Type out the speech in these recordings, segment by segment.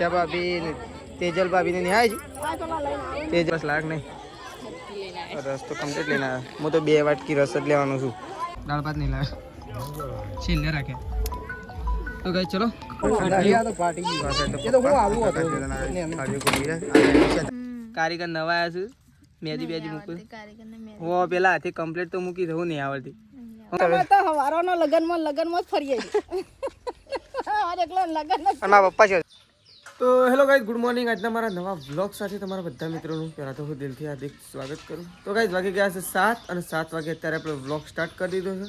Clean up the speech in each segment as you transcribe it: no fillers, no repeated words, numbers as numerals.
દિશા ભાભી તેજલ ભાભી ને નિહાય છે તેજ બસ લાગ નહીં રસ તો કમ્પ્લીટ લઈને આવ્યા હું તો 2 વાટકી રસ જ લેવાનો છું દાળ ભાત નહીં લાવ્યા છેલ્લે રાખે તો ગાઈસ ચલો કારીગર નવા આવ્યા છું મેદી બેદી મૂકું હો પેલા હાથે કમ્પ્લીટ તો મૂકી દઉં નહીં આવડતી તો હવારોનો લગનમાં જ ફરીએ પપ્પા છે તો હેલો ગાઈઝ ગુડ મોર્નિંગ આજના મારા નવા વ્લોગ સાથે તમારા બધા મિત્રોનું પહેલાં તો હું દિલથી હાર્દિક સ્વાગત કરું તો ગાઈઝ વાગી ગયા છે 7 અને 7 વાગે અત્યારે આપણે વ્લોગ સ્ટાર્ટ કરી દીધો છે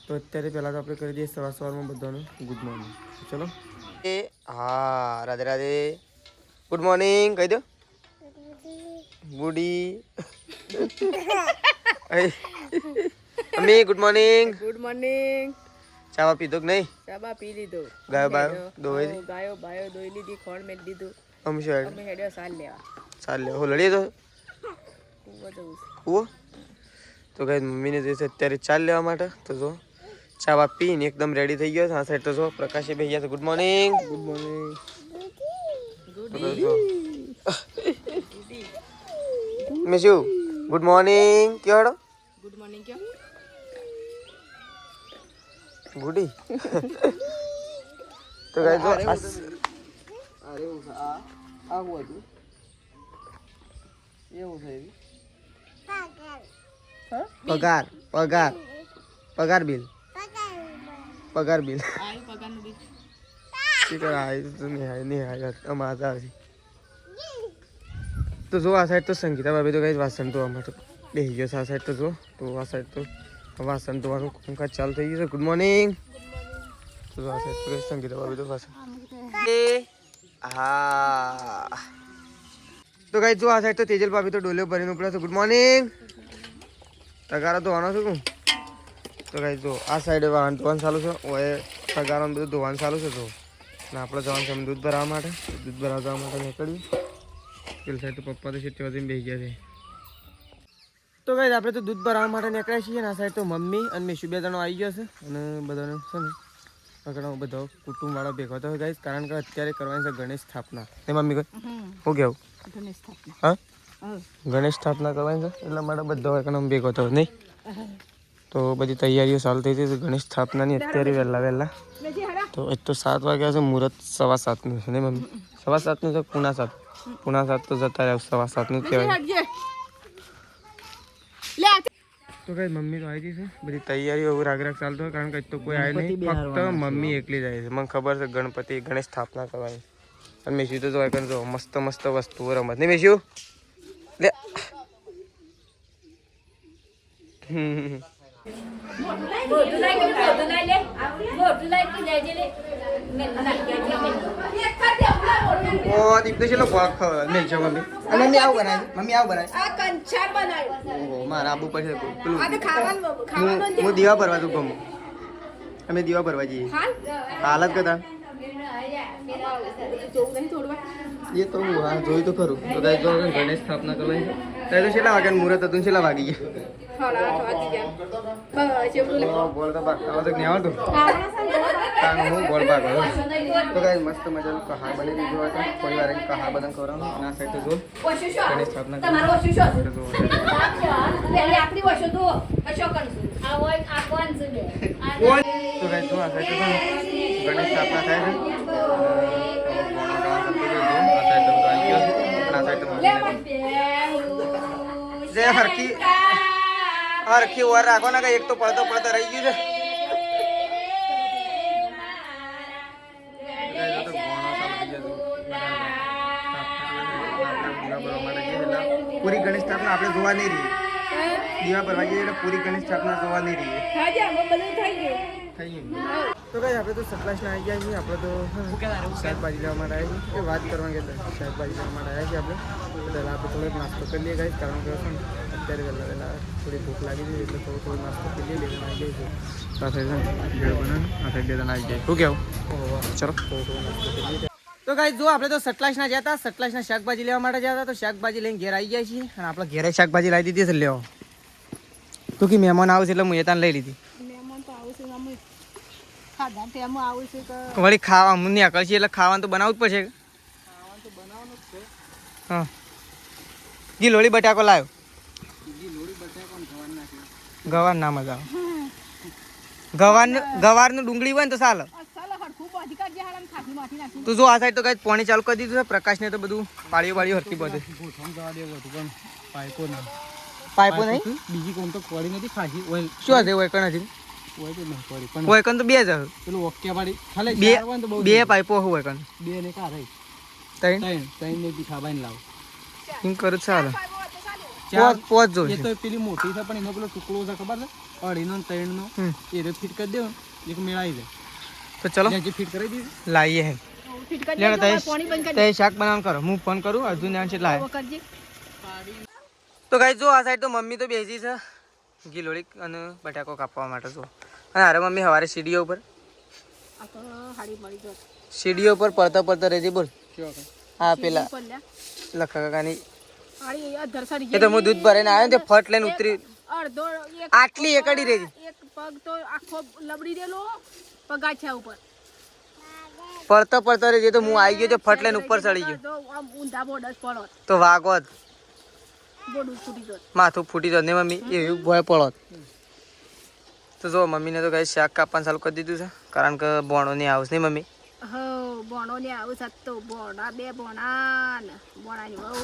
તો અત્યારે પહેલાં તો આપણે કરી દઈએ સવારમાં બધાનું ગુડ મોર્નિંગ ચલો એ હા રાધે રાધે ગુડ મોર્નિંગ કહી દો ગુડી અમ્મી ગુડ મોર્નિંગ ચા પીધો કે નહીં ચાબા પી લીધો ગાયો બાયો દોઈ ગાયો બાયો દોઈ લીધી ખોળ મેં દીધું અમે હેડ્યો સાલ લે હો લડી તો ઓ તો ગાઈસ મમ્મીને જે છે અત્યારે ચાલ લેવા માટે તો જો ચા પીને એકદમ રેડી થઈ ગયો આ સાઈડ તો જો પ્રકાશે ભૈયા છે ગુડ મોર્નિંગ મેશુ ગુડ મોર્નિંગ કેવડો ગુડ મોર્નિંગ ક્યાં ગુડી તો ગાઈસ જો અરે આ હું હતું એવું છે પગાર બિલ ઠીક આય તો નહીં આય અમાર આવે તો જો આ સાઈડ તો સંગીતા ભાભી તો ગાઈસ વાસણ ધોવા માટે બેસી ગયો છે આ સાઈડ તો જો તો આ સાઈડ તો વાસણ ધોવાનું કામકાજ ચાલુ થઈ ગયું છે ગુડ મોર્નિંગ તો આ સાઈડ તો સંગીતા ભાભી તો વાસણ હા તો ગાઈસ જો આ સાઈડ તો તેજલ ભાભી તો ડોલે ભરીને ઉપડે છે ગુડ મોર્નિંગ તગારો ધોવાનો છું હું તો ગાઈસ જો આ સાઈડ વાહન ધોવાનું ચાલુ છે ઓએ તગારો બધું ધોવાનું ચાલુ છે તો અને આપણે જવાનું છે દૂધ ભરાવવા માટે દૂધ ભરાવવા માટે નીકળ્યું પેલી સાઈડ તો પપ્પા તો સીટ વધીને બેસી ગયા છે તો ગાઈસ આપણે તો દૂધ ભરાવવા માટે નીકળ્યા છીએ અને આ સાઈડ તો મમ્મી અને મેશુ 2 જણો આવી ગયો છે અને બધાને છે ને આગળ બધો કુટુંબવાળા ભેગા થયો ગાઈસ કારણ કે અત્યારે કરવાની છે ગણેશ સ્થાપના એ મમ્મી કહે હું કેવું હા ગણેશ સ્થાપના કરવાની છે એટલા માટે બધો એકદમ ભેગો થયો નહીં તો બધી તૈયારીઓ ચાલુ થઈ હતી ગણેશ સ્થાપનાની અત્યારે વહેલા તો એ તો 7 વાગ્યા છે મુહૂર્ત 7:15 છે ને મમ્મી 7:15 છે પૂણા 7 તો જતા રહ્યા 7:15 કહેવાય તો કઈ મમ્મી તો આવી છે બધી તૈયારીઓ રાગ ચાલતો હોય કારણ કે તો કોઈ આવે નહીં ફક્ત મમ્મી એકલી જાય છે મને ખબર છે ગણેશ સ્થાપના કરવાની અને મેશુ તો જોવા કરજો મસ્ત વસ્તુઓ રમત નહીં મેશુ લે ઓ દીપ તો ચલો ભાગ મેલ છે મમ્મી અને મમ્મી આવું બનાવી આ કંચાર બનાવ્યું ઓહો મારા આબુ પાસે પેલું આ તો ખાવાનું હું દીવા ભરવા જઉં ગમું અમે દીવા ભરવા જઈએ હાલત કદા એ તો હું હા જોયું તો ખરું તો કઈ જો ગણેશ સ્થાપના કરવાની છે તો છેલ્લા વાગ્યા મુહૂર્ત હતું છેલ્લા વાગી ગયા બોલ તો આવતો નહીં આવડતું હું બોલ ભાગ તો કઈ મસ્ત મજાનું કહાર બની દીધું હતા થોડી વાર કહાર બધા ખવડાવવાનું અને આ સાઈડ તો જો ગણેશ સ્થાપના તો કઈ જો આ સાઈડ તો ગણેશ સ્થાપના થાય છે હરખી વાર રાખો ને એક તો પડતો રહી ગયું છે પૂરી ગણેશ સ્થાપના આપણે જોવા નહીં રહી દીવા ભરવા જઈએ એટલે પૂરી ગણેશ સ્થાપના જોવા નહીં રહી તો કઈ આપણે તો સતલાસના આવી ગયા છીએ આપણે તો શાકભાજી લેવા માટે આવ્યા છીએ વાત કરવાની શાકભાજી લેવા માટે આવ્યા છીએ આપણે આપણે થોડોક નાસ્તો કરી લઈએ ગાઈસ કારણ કે અત્યારે વહેલા થોડી ભૂખ લાગી હતી એટલે થોડો નાસ્તો કરી લઈએ આવી જાય છે આ સાઈડ ભેળ બનાવે આ સાઈડ 2 જણ આવી જાય શું કેવું ચલો થોડો નાસ્તો કરી લઈએ તો ગાઈસ જો આપણે તો સતલાસના ગયા હતા સતલાસના શાકભાજી લેવા માટે ગયા હતા તો શાકભાજી લઈને ઘેર આવી ગયા છીએ અને આપણે ઘેરે શાકભાજી લાવી દીધી છે લેવા તો કે મહેમાન આવશે એટલે હું એ તાન લઈ લીધી વળી ખાવા હું નહીં કરશે એટલે ખાવાનું તો બનાવવું જ પડશે હા ગીલોળી બટાકો લાવ્યો. ગવાર ના મજા આવે. ગવારનું ડુંગળી હોય ને તો ચાલે. તું જો આ સાઈડ તો કઈ પાણી ચાલુ કરી દીધું છે. પ્રકાશને તો બધું પાળીઓ હરતી બધું. પાઇપો નહીં બીજી કોમ તો પડી નથી ખાસી ઓઇલ શું હશે ઓયકણ હતી ઓઇલ તો નહીં પડી પણ ઓયકણ તો બે જ હશે. પેલું ઓકે પાડી ખાલી બે ચાર હોય ને તો બહુ બે પાઇપો હોય ઓયકણ બે ને કા રહી ત્રણ ત્રણ ને બી ખાબાઈને લાવ એમ કરું ચાલે. ચાર પોચ એ જોઈશે. તો પેલી મોટી છે પણ એનો પેલો ટુકડો છે ખબર છે અઢીનો ને ત્રણનો એ તો ફિટ કરી દેવો એક મેળાઈ જાય તો ચલો જે ફિટ કરી દીધી લાવીએ હે. લેડો તે શાક બનાવવાનું કરો. હું ફોન કરું અર્જુન ને છે લાવે. તો ગાઈસ જો આ સાઈડ તો મમ્મી તો બેસી છે ગીલોળી અને બટાકો કાપવા માટે જો. અને અરે મમ્મી સવારે સીડીઓ ઉપર પડતા રહેજે બોલ. હા પેલા લખા કાકાની એ તો હું દૂધ ભરાઈને આવ્યો ને તે ફટ લઈને ઉતરી આટલી એકડી રહેજી. એક પગ તો આખો લબડી દેલો પગાછા ઉપર પડતા રહેજે તો હું આવી ગયો તો ફટ લઈને ઉપર ચડી ગયો તો આમ ઊંધા બોડસ પડો તો વાગોત બોડું ફૂટી જત. માથું ફૂટી જત ને મમ્મી એવું ભય પડોત. તો જો મમ્મીને તો કઈ શાક કાપવાનું ચાલુ કરી દીધું છે કારણ કે બોણો નહીં આવશે નહીં મમ્મી. હો બોણો ને આવું સત્તો બોણા બે બોણા ને બોણાની બહુ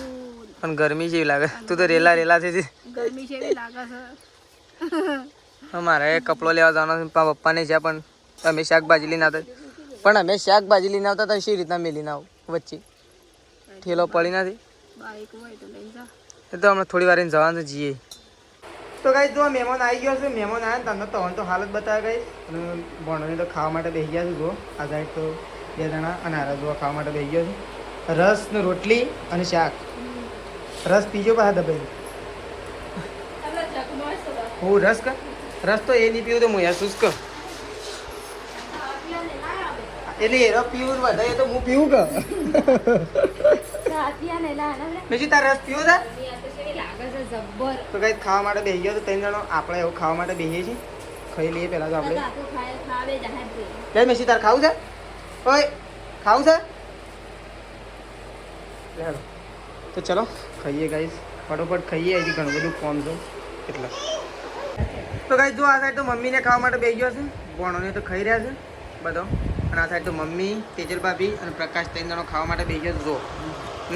પણ ગરમી જેવી લાગે. તું તો રેલા થઈ હતી. ગરમી છે એવી લાગે છે. મારે કપડો લેવા જવાનો છે પપ્પાને છે પણ અમે શાકભાજી લઈને આવતા પણ અમે શાકભાજી લઈને આવતા તો શી રીતના મેલીને આવું વચ્ચે ઠેલો પડી નથી. બાઈક હોય તો લઈ જા. એ તો હમણાં થોડી વાર જવાનું જઈએ. તો ગાઈસ જો મહેમાન આવી ગયો છે. મહેમાન આવ્યા તમને તો તો હાલત બતાવે ગાઈસ. અને ભણોને તો ખાવા માટે બેસી ગયા છે. જો આ સાઈડ તો બે જણા અને આરા જો ખાવા માટે બેસી ગયો છે. રસ ને રોટલી અને શાક. રસ પીજો પાછા દબાઈ. હું રસ તો એ નહીં પીવું તો હું યાર શુષ્ક એટલે એરો પીવું વધારે તો હું પીવું કે પછી તાર રસ પીવો છે. તો કઈ ખાવા માટે બેસી ગયો તો ત્રણ જણો આપણે એવું ખાવા માટે બેસીએ છીએ. ખાઈ લઈએ પહેલાં તો આપણે લે મેસી તાર ખાવું છે ઓય ખાવું છે લે તો ચલો ખાઈએ ગાઈસ ફટોફટ ખાઈએ. હજી ઘણું બધું કોમ છે એટલે તો ગાઈસ જો આ સાઈડ તો મમ્મીને ખાવા માટે બેસી ગયો છે. ભણોને તો ખાઈ રહ્યા છે બધો. અને આ સાઈડ તો મમ્મી તેજલ ભાભી અને પ્રકાશ ત્રણ જણો ખાવા માટે બેસી ગયો જો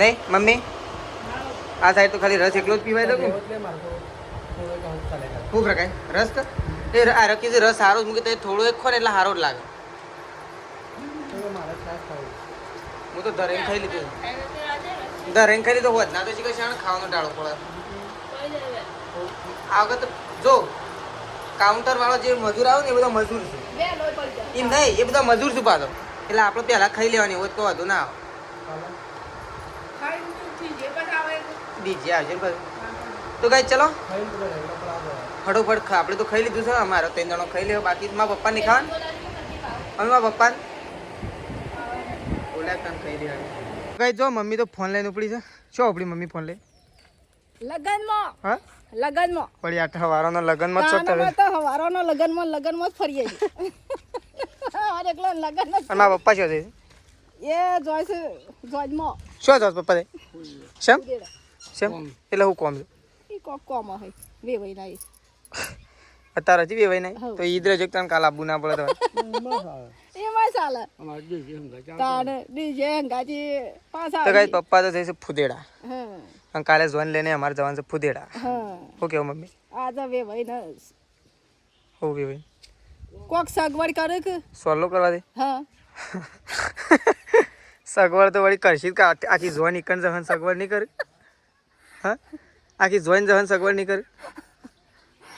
નહીં મમ્મી. આ સાઈડ તો ખાલી રસ એકલો જ પીવાય તો શું પ્રકાશ રસ તો એ આ રખી છે રસ સારો જ મૂકે તો થોડો એક ખો ને એટલે સારો જ લાગે. હું તો ધરેન ખાઈ લીધું. ધરેન ખાઈ લીધો હોત ના તો શીખે છે ખાવાનો ટાળો પડે. આ વખત જો કાઉન્ટર વાળો જે મજૂર આવે ને એ બધા મજૂર છે એમ નહીં એ બધા મજૂર છે પાછો એટલે આપણે પહેલા ખાઈ લેવાની હોય તો વાંધો ના આવે. બીજી આવશે ને તો કઈ ચલો ફટોફટ આપણે તો ખાઈ લીધું છે. અમારે ત્રણ જણો ખાઈ લેવો બાકી મારા પપ્પા નહીં ખાવાનું. અમે મારા પપ્પા બોલ્યા કામ ખાઈ લેવાનું. કઈ જો મમ્મી તો ફોન લઈને ઉપડી છે. શું ઉપડી મમ્મી ફોન લઈ લગનમાં હા લગનમાં પડી આઠ હવારોનો લગનમાં જ છો તમે તો હવારોનો લગનમાં જ ફરીએ છીએ. અરે એકલો લગન અને મારા પપ્પા શું છે એ જોય છે જોજમાં શું છો પપ્પા શેમ શેમ એટલે હું કોમ છું એ કોમ હોય વેવાઈ ના અત્યારે હજી વેવાય નહીં તો ઈદ રજો તને કાલ આબુ ના પડે એમાં ચાલે તાને ડીજે હંગાજી પાછા તો કઈ પપ્પા તો થઈ છે ફુદેડા હા અને કાલે જોઈને લઈને અમારે જવાનું છે ફુદેડા. હા શું કેવું મમ્મી આજે વેવાઈ ને હું વેવાય કોક સગવડ કરે કે સોલો કરવા દે હા સગવડ તો વળી કરશી કે આખી જોઈન ઇકન જહન સગવડ નહીં કરે. હા આખી જોઈન જહન સગવડ નહીં કરે.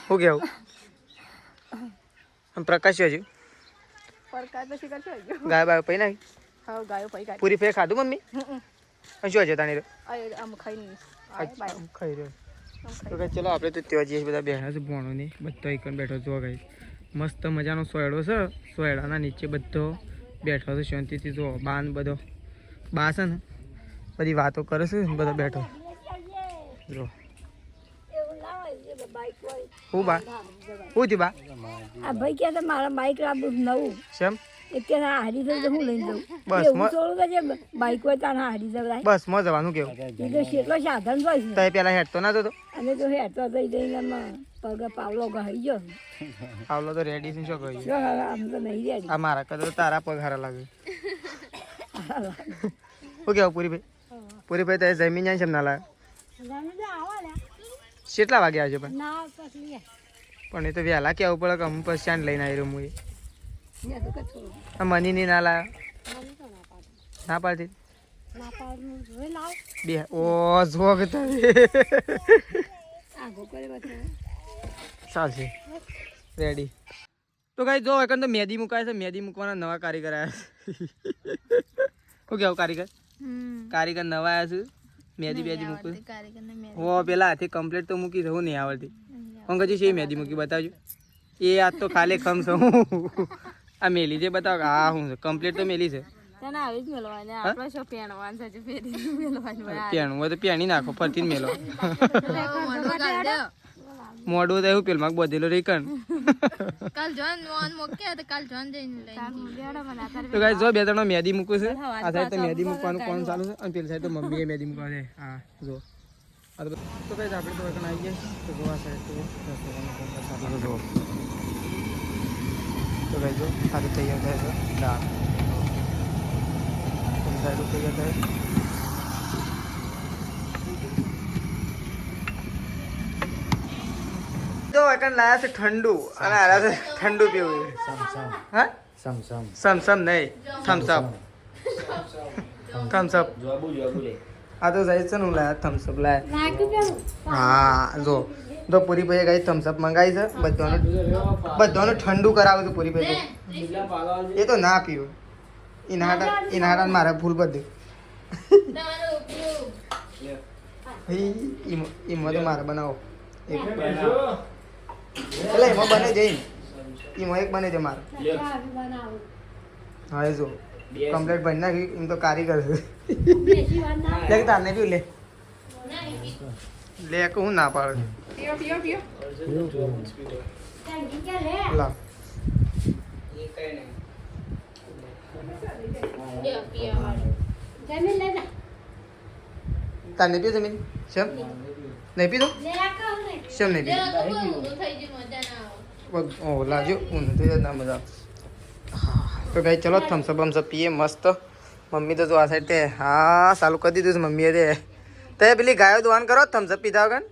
શું કેવું પ્રકાશ હજુ પરકાર પછી કરશો ગાય બાય પૈ નાખી હા ગાયો પૈ ગાય પૂરી ફેર ખાધું મમ્મી અને શું હજુ તાણી આમ ખાઈ ખાઈ રહ્યો તો કઈ ચલો આપણે તો ત્યાં જઈએ બધા બેઠા છે ભણો નહીં બધા એકન બેઠો જો કઈ મસ્ત મજાનો સોયડો છે. સોયડાના નીચે બધો બેઠો છે શાંતિથી જો બાન બધો બા છે ને બધી વાતો કરે છે બધો બેઠો જો હું બા હું થયું બા આ ભાઈ કે મારા બાઈક લાવું નવું શેમ એટલે હારી થઈ તો હું લઈને જાઉં બસ, એવું થોડું કે છે બાઈક હોય તાને હારી જવરાય બસમાં જવાનું કેવું એ તો કેટલો સાધન હોય છે તો પેલા હેઠતો ના તો અને જો હેઠતો થઈ જઈને પગ પાવલો ગઈ ગયો આવલો તો રેડી છે શું કહ્યું જો હવે આમ તો નહીં રેડી આ મારા કદાચ તારા પગ હારા લાગે શું કેવું પૂરીભાઈ તો જમીન જાય છે ના લાગે કેટલા વાગે આવશે પણ એ તો વહેલા કેવું પડે કે અમુક પછી ચાંદ લઈને આવી રહ્યો હું આ મની ની ના લાવ્યો ના પાડતી બે ઓ જોગ ચાલશે રેડી તો કઈ જો એકન તો મેદી મુકાય છે મેદી મૂકવાના નવા કારીગર આવ્યા છે શું કેવું કારીગર નવા આવ્યા છે મેદી બેદી મૂકું હો પેલા હાથે કમ્પ્લીટ તો મૂકી રહું નહીં આવડતી પંકજી છે મેદી મૂકી બતાવજો એ આ તો ખાલી ખમ છું આ મેલી જે બતાવો હા હું કમ્પ્લીટ તો મેલી છે પેણું હોય તો પેણી નાખો ફરતી મેલો મોડું તો એવું પેલમાં બધેલો રહી કણ તો ગાઈસ જો બે ત્રણ મેદી મૂકું છે આ સાઈડ તો મેદી મૂકવાનું કોણ ચાલુ છે અને પેલી સાઈડ તો મમ્મીએ મેદી મૂકવા છે હા જો તો ગાઈસ આપણે તો વખત આવી ગયા તો જો આ સાઈડ તો જો તો ગાઈસ જો આ તૈયાર થાય છે દાળ સાઈડ તૈયાર થાય જો એકન લાયા છે ઠંડુ અને આરા છે ઠંડુ પીવું હા સમસમ નહીં થમ્સઅપ થમ્સઅપ આ તો જાય છે ને હું લાયા થમ્સઅપ લાયા હા જો તો પૂરી ભાઈ કઈ થમ્સઅપ મંગાવી છે બધાનું ઠંડુ કરાવું છે પૂરી ભાઈ એ તો ના પીવું એના હાટા મારા ફૂલ બધું એમાં તો મારે બનાવો એટલે એમાં બને જઈને એમાં એક બને છે મારે હા એ જો કમ્પ્લેટ બની નાખી એમ તો કારીગર છે લે તારને પીવું લે કે હું ના પાડું લા તારને પીવું જમીન શેમ નહીં પીધો શેમ નહીં પીધો ઓ લાજો હું નથી ના મજા તો ભાઈ ચલો થમ્સઅપ બમ્સઅપ પીએ મસ્ત મમ્મી તો જો આ સાઈડ તે હા ચાલુ કરી દીધું છે મમ્મીએ તે પેલી ગાયો દોવાન કરો થમ્સઅપ પીધા વગર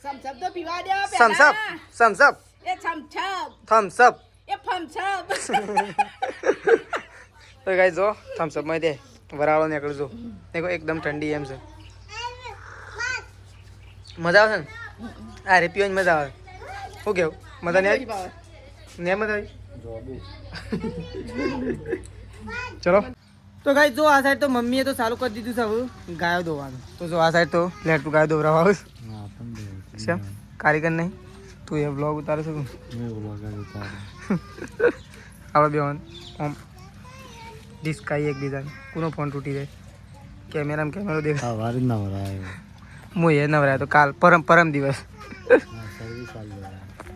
સમસપ તો પીવા દે થમ્સઅપ થમ્સઅપ એ સમછપ થમ્સઅપ એ ફમછપ તો ગાઈ જો થમ્સઅપ માં દે વરાળો નીકળું જો દેખો એકદમ ઠંડી એમ છે મજા આવશે ને આ રે પીવાની મજા આવે શું કેવું મજા નહીં આવી ને મજા આવી ચલો તો ગાઈ જો આ સાઈડ તો મમ્મીએ તો ચાલુ કરી દીધું છે હવે ગાયો ધોવાનું તો જો આ સાઈડ તો લેટ ગાયો ધોવરાવા આવું છે કારીગર નહીં તું એ બ્લોગ ઉતારે છે આપણે બેવાન આમ ડિસ્કાઈ એકબીજાને કોનો ફોન તૂટી જાય કેમેરામાં કેમેરો દેખાય હું એ નવરાય તો કાલ પરમ દિવસ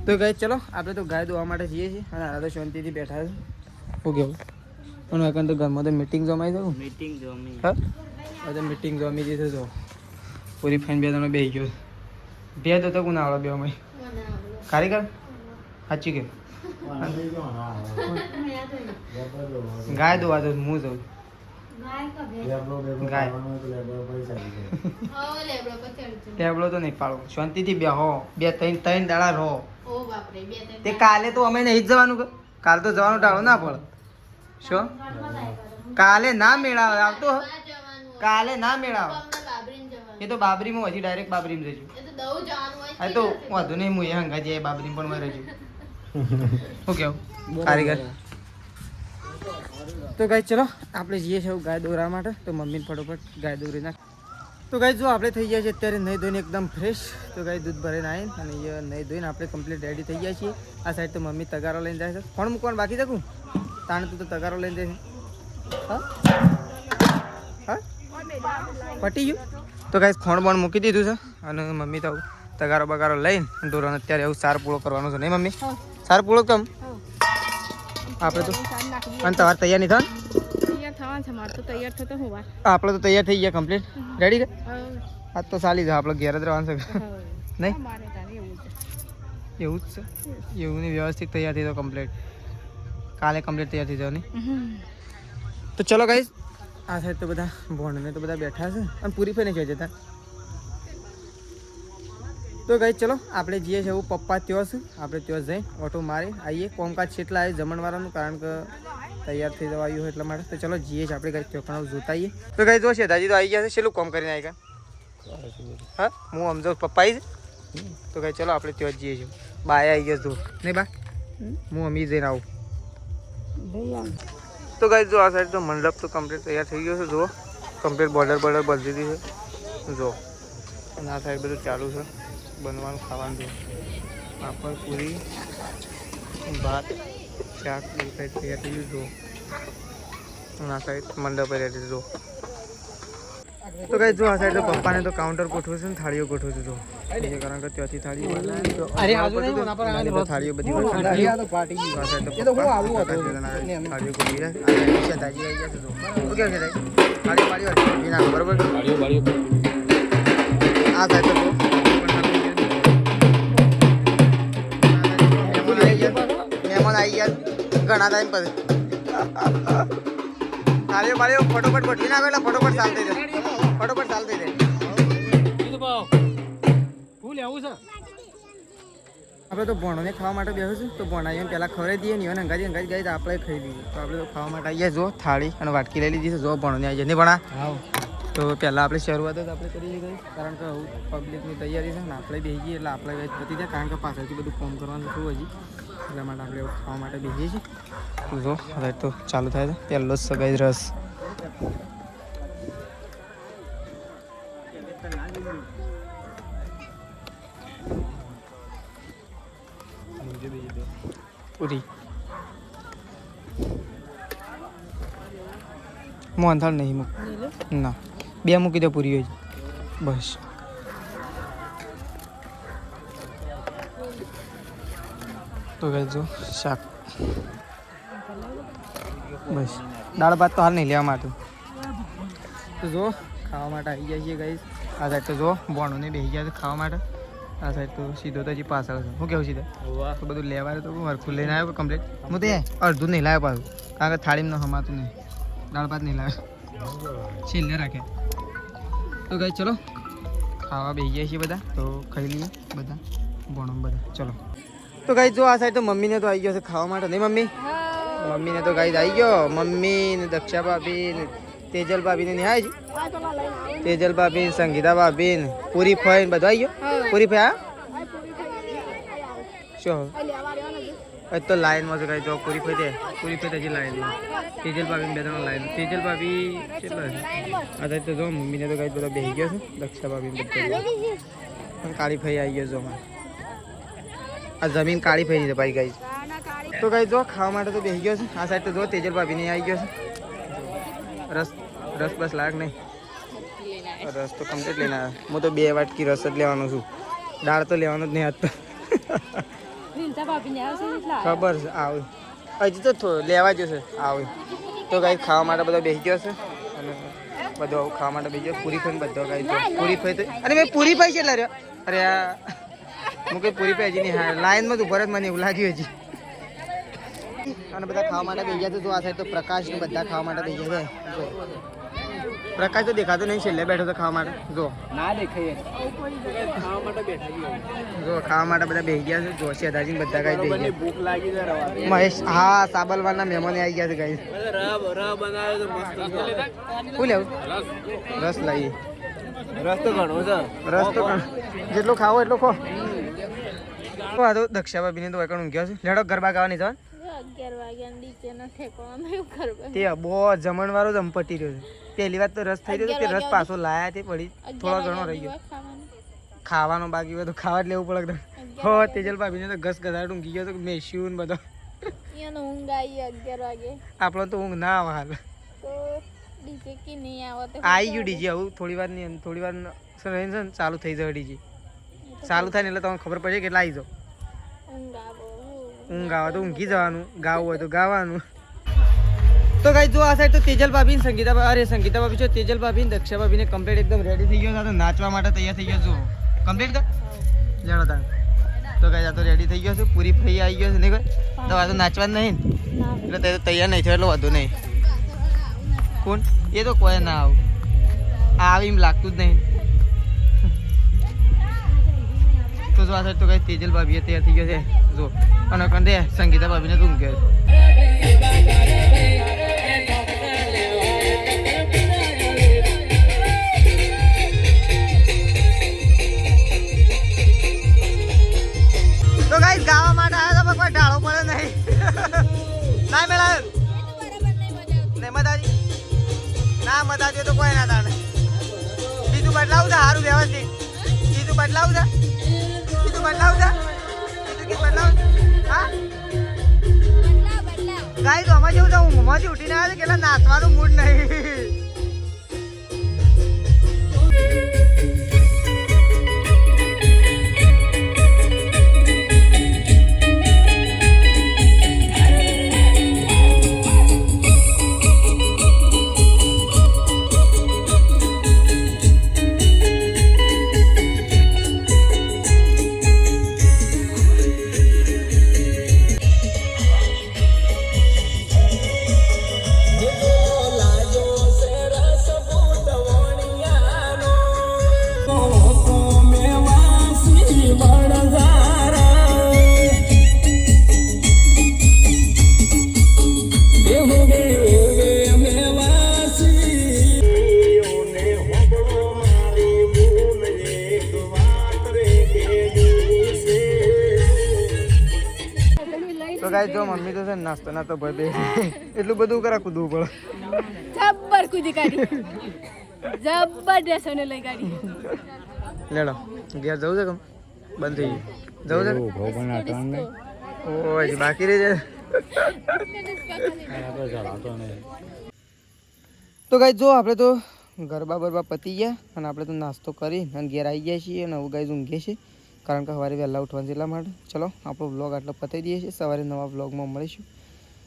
તો ગાય ચલો આપણે તો ગાય ધોવા માટે જઈએ છીએ અને આ તો શાંતિથી બેઠા છે શું કેવું પણ એકન તો ઘરમાં તો મીટિંગ જમાઈ દઉં હા તો મીટિંગ જમી દીધું તો પૂરી ફેન બે જણો બેસી ગયો બે તો કોણ આવડે બે અમે કારીગર સાચી કે ગાય ધોવા તો હું જઉં ગાય ટેબલો તો નહીં પાડો શાંતિથી બે હો બે ત્રણ દાડા રહો તે કાલે તો અમે નહીં જ જવાનું કાલે તો જવાનું ટાળો ના પડે શું કાલે ના મેળાવે આવતો કાલે ના મેળાવે એ તો બાબરીમાં હજી ડાયરેક્ટ બાબરીમાં જજો હા તો વાંધો નહીં હું એ હંગા જઈએ બાબરીમાં પણ રહેજો શું કેવું કારીગર તો ગાય ચલો આપણે જઈએ છીએ ગાય દોરા માટે તો મમ્મીને ફટોફટ ગાય દોરી નાખ તો ગાય જો આપણે થઈ ગયા છીએ અત્યારે નહીં ધોઈને એકદમ ફ્રેશ તો ગાય દૂધ ભરીને આવીને અને અહીંયા નહીં ધોઈને આપણે કમ્પ્લીટ રેડી થઈ ગયા છીએ આ સાઈડ તો મમ્મી તગારો લઈને જાય છે કોણ મૂકવાનું બાકી શકું તાણે તું તો તગારો લઈને જાય છે હા હા પટી ગયું તો ગાય ખોણ બોણ મૂકી દીધું છે અને મમ્મી તો તગારો બગારો લઈને ઢોરાને અત્યારે એવું સાર પૂળો કરવાનો છે નહીં મમ્મી સાર પૂળો કેમ આપણે તો સાંજ નાખી દઈએ. અને તમારે તૈયાર નહીં થાય તૈયાર થવાનું છે મારે તો તૈયાર થતો હું વાર આપણે તો તૈયાર થઈ ગયા કમ્પ્લીટ રેડી કે હવે આજ તો ચાલી જાય આપણે ઘેર જ રહેવાનું છે નહીં મારે તારે એવું છે એવું જ છે એવું નહીં વ્યવસ્થિત તૈયાર થઈ જાવ કમ્પ્લીટ કાલે કમ્પ્લીટ તૈયાર થઈ જવાની તો ચલો ગાઈસ આ સાઈડ તો બધા ભણને તો બધા બેઠા છે અને પૂરી ફઈને જોઈ જતા તો ગાઈસ ચલો આપણે જઈએ છીએ એવું પપ્પા ત્યાં છે આપણે ત્યાં જઈ ઓટો મારી આવીએ કોમકાજ કેટલા આવે જમણવાળાનું કારણ કે તૈયાર થઈ જવા આવ્યું હોય એટલા માટે તો ચલો જઈએ છીએ આપણે ગાઈસ ત્યાં જોતા આવીએ તો ગાઈસ જો છે દાદી તો આવી ગયા છે છેલ્લું કોમ કરીને આવી ગયા હા હું સમજો પપ્પા આવી છે તો ગાઈસ ચલો આપણે ત્યાં જ જઈએ છીએ બાય આવી ગયા જો નહીં બા હું અમી જઈને આવું તો ગાઈસ જો આ સાઈડ તો મંડપ તો કમ્પ્લીટ તૈયાર થઈ ગયો છે જુઓ કમ્પ્લીટ બોર્ડર બધી દીધી છે જો અને આ સાઈડ બધું ચાલુ છે બનવાનું ખાવાનું છે પાપડ પૂરી ભાત શાક બધું સાઈડ તૈયાર થઈ ગયું જુઓ અને આ સાઈડ મંડપ તૈયાર થઈ જુઓ તો ગાઈસ જો આ સાઈડ તો પપ્પાને તો કાઉન્ટર ગોઠવું છે ને થાળીઓ ગોઠવું છે જો એ કારણ કે ત્યાંથી થાળીઓ થાળીઓ બધી થાળીઓ ગોઠવી બરોબર આ સાઈડ તો મહેમાન આવી ગયા ઘણા ટાઈમ પછી થાળીઓ બાળીઓ ફટોફટ ગોઠવી નાખો એટલે ફટોફટ ચાલ થઈ જાય ફટોફટ ચાલ થઈ જાય આપણે તો ભણોને ખાવા માટે બેસું છું તો ભણાવીને પહેલાં ખવડાવી દઈએ ને અંગાજી ગઈ તો આપણે ખાઈ દઈએ તો આપણે તો ખાવા માટે આવીએ જો થાળી અને વાટકી લઈ લીધી છે જો ભણોને આવી જાય નહીં ભણા તો પહેલાં આપણે શરૂઆત જ આપણે કરીએ ગઈ કારણ કે પબ્લિકની તૈયારી છે ને આપણે બેસી જઈએ એટલે આપણે પતી જાય કારણ કે પાછળથી બધું ફોર્મ કરવાનું હતું હજી એટલા માટે આપણે ખાવા માટે બેસીએ છીએ તો જો હવે તો ચાલુ થાય છે પહેલો જ સગાઈ રસ પૂરી મોહનથાળ નહીં મૂક ના બે મૂકી દો પૂરી હોય બસ તો ગઈ જો શાક બસ દાળ ભાત તો હાલ નહીં લેવા માટે તો જો ખાવા માટે આવી જાય છે ગઈ આ સાઈડ તો જો બોણોને બેસી ગયા છે ખાવા માટે આ સાઈડ તો સીધો તો હજી પાછળ છે શું કેવું સીધા તો બધું લેવાય તો હરખું લઈને આવ્યો કમ્પ્લીટ હું તો અડધું નહીં લાવ્યો પાછું કારણ કે થાળીમાં હમાતું નહીં દાળ ભાત નહીં લાવ્યો છેલ્લે રાખે તો ગઈ ચલો ખાવા બેસી જાય છીએ બધા તો ખાઈ લઈએ બધા ભણો બધા ચલો તો ગાઈ જો આ સાઈડ તો મમ્મીને તો આવી ગયો છે ખાવા માટે નહીં મમ્મી મમ્મીને તો ગાઈ આવી ગયો મમ્મી ને દક્ષા ભાભી ને તેજલ ભાભી ને નિહાય છે તેજલ ભાભી સંગીતા ભાભી ને પૂરી ફઈ બધું આવી ગયો પૂરી ફઈ શું તો લાઈનમાં છે ગાઈ જો પૂરી ફઈ છે પૂરી ફઈ હજી લાઈન તેજલ ભાભી બે ત્રણ લાઈન તેજલ ભાભી કેટલા છે આ સાઈડ તો જો મમ્મીને તો ગાઈ બધો બેસી ગયો છે દક્ષા ભાભી બધા કાળી ફઈ આવી ગયો જો આ જમીન કાળી ફેરી છે ભાઈ ગાઈ તો ગાઈ જો ખાવા માટે તો બેસી ગયો છે આ સાઈડ તો જો તેજલ ભાભી ને આવી ગયો છે રસ રસ બસ લાગ નહીં રસ તો કમ્પ્લીટ લઈને આવ્યો હું તો 2 વાટકી રસ જ લેવાનો છું દાળ તો લેવાનો જ નહીં આજ તો ખબર છે આવું હજી તો લેવા જશે આવું તો ગાઈ ખાવા માટે બધો બેસી ગયો છે અને બધો ખાવા માટે બેસી ગયો પૂરી ફઈ બધો ગાઈ પૂરી ફઈ તો અરે મેં પૂરી ફઈ છે એટલે રહ્યો અરે હું કઈ પૂરી પે હજી નહીં લાઈનમાં જ ઉભા જ મને એવું લાગ્યું હજી અને બધા ખાવા માટે બેસી ગયા તો આ સાઈડ તો પ્રકાશ ને બધા ખાવા માટે બેસી ગયા છે પ્રકાશ તો દેખાતો નહીં છેલ્લે બેઠો તો ખાવા માટે જો ના દેખાય ખાવા માટે બેઠા જો ખાવા માટે બધા બેસી ગયા છે જો શેદાજી બધા ગાઈ બેસી ગયા ભૂખ લાગી છે મહેશ હા સાબલવાના મહેમાનો આવી ગયા છે ગાઈ બનાવ્યો તો મસ્ત શું લેવું રસ લાવીએ રસ તો ઘણો છે રસ તો જેટલો ખાવો એટલો ખો આ તો દક્ષા ભાભીને તો એકણ ઊંઘ્યા છે લેડો ગરબા ગાવાની જવાનું 11 વાગ્યા નીચે ન ઠેકવાનું ગરબા તે બહુ જમણવારો જ પટી રહ્યો છે પહેલી વાત તો રસ થઈ રહ્યો તે રસ પાછો લાયા તે પડી થોડો ઘણો રહી ગયો ખાવાનો બાકી હોય તો ખાવા જ લેવું પડે હો તેજલ ભાભીને તો ઘસ ગધાડ ઊંઘી ગયો તો મેસ્યું ને બધો એને ઊંઘ આવી 11 વાગે આપણો તો ઊંઘ ના આવે હાલ તો ડીજે કે નહીં આવે આવી ગયું ડીજે આવું થોડી વાર રહીને ચાલુ થઈ જાય ડીજે ચાલુ થાય ને એટલે તમને ખબર પડશે કેટલા આવી જાઓ ઊંઘ આવે ઊંઘ આવે તો ઊંઘી જવાનું, ગાવું હોય તો ગાવાનું. તો ગાઈસ જો આ સાઈડ તો તેજલ ભાભી સંગીતા ભાભી છે, તેજલ ભાભી ને દક્ષા ભાભી ને કમ્પ્લીટ એકદમ રેડી થઈ ગયો છે, નાચવા માટે તૈયાર થઈ ગયો છું. કમ્પ્લીટ કર જાણો તાણ. તો ગાઈસ આ તો રેડી થઈ ગયો છે, પૂરી ફઈ આવી ગયો છે ને કોઈ તો આ તો નાચવા જ નહીં એટલે તે તૈયાર નહીં થયો એટલે વધુ નહીં. કોણ એ તો કોઈ ના આવી એમ લાગતું જ નહીં. તો જો આ સાઈડ તો ગાઈસ તેજલ ભાભી તૈયાર થઈ ગયો છે જો, અને કંદે સંગીતા ભાભીને તું ગયો. તો ગાઈસ ગાવા માટે આવ્યા તો કોઈ ઢાળો પડે નહીં. ના મેળા નહીં મદાજી ના મદાજી તો કોઈ ના તાણે. બીજું બદલાવું છે સારું વ્યવસ્થિત. બીજું બદલાવું છે, બીજું બદલાવું છે, બીજું ગીત બદલાવું હા ગાઈસ આમાં જેવું છે ઊંઘમાંથી ઉઠીને આવ્યા છે કેટલા નાચવાનું મૂડ નહીં. તો ગાઈસ જો મમ્મી તો છે નાસ્તો ના તો ભાઈ એટલું બધું કરા કૂદવું પડે. જબ્બર કૂદી કાઢી, જબરદસ્ત ને લઈ કાઢી. લેડો ઘેર જવું છે કમ બંધ થઈ ગયું જવું છે ઓય બાકી રહી જાય. તો ગાઈસ જો આપણે તો ગરબા પતી ગયા અને આપણે તો નાસ્તો કરી અને ઘેર આવી ગયા છીએ અને હવે ગાઈસ ઊંઘીએ છીએ કારણ કે સવારે વહેલા ઉઠવાનું છે એટલા માટે. ચલો આપણો વ્લોગ આટલો પતાવી દઈએ છીએ, સવારે નવા વ્લોગમાં મળીશું.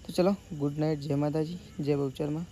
તો ચલો ગુડ નાઇટ, જય માતાજી, જય બહુચરમાં.